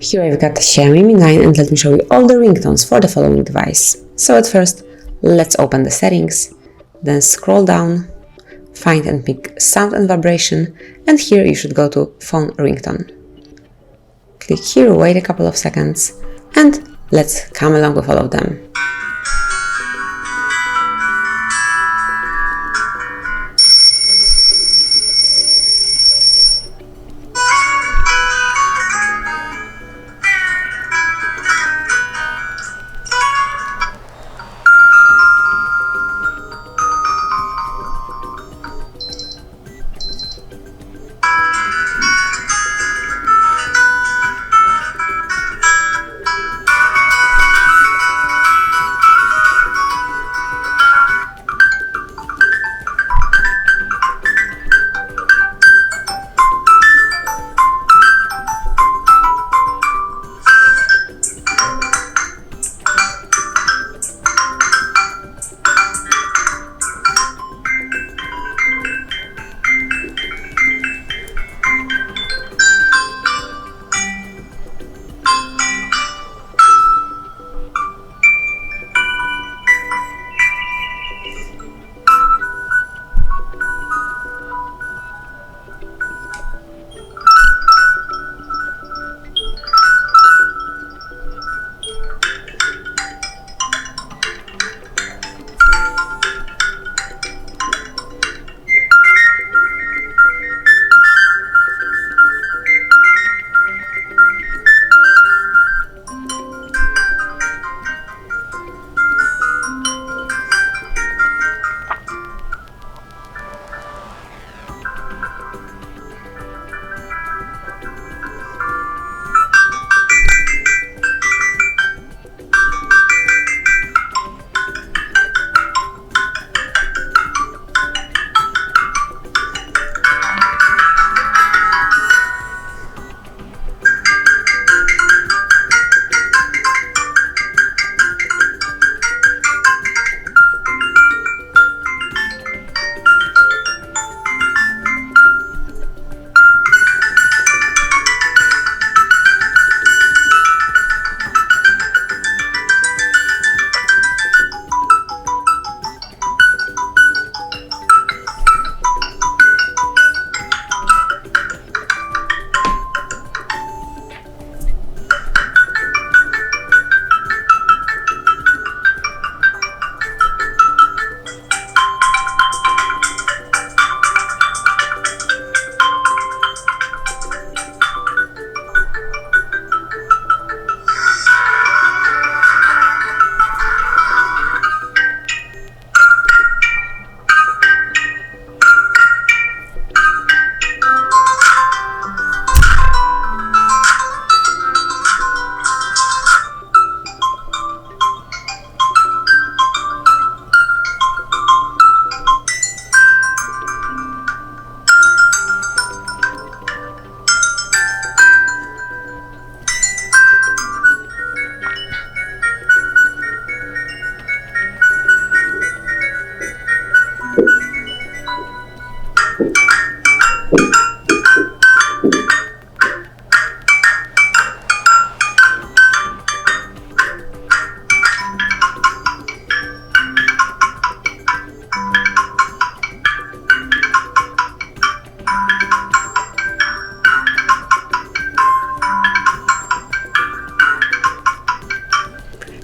Here I've got the Xiaomi Mi 9 and let me show you all the ringtones for the following device. So at first, let's open the settings, then scroll down, find and pick sound and vibration, and here you should go to phone ringtone. Click here, wait a couple of seconds, and let's come along with all of them.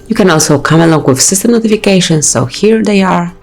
You can also come along with system notifications, so here they are.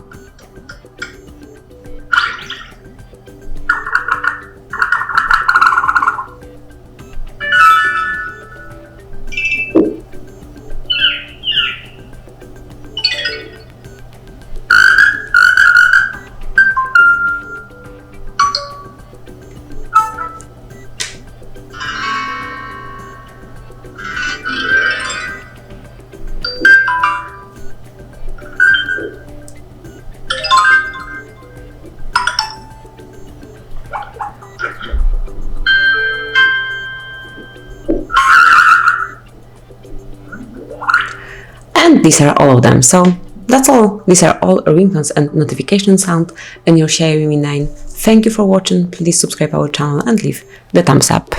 And these are all of them. So That's all. These are all ringtones and notification sound in your Xiaomi Mi 9. Thank you for watching. Please subscribe our channel and leave the thumbs up.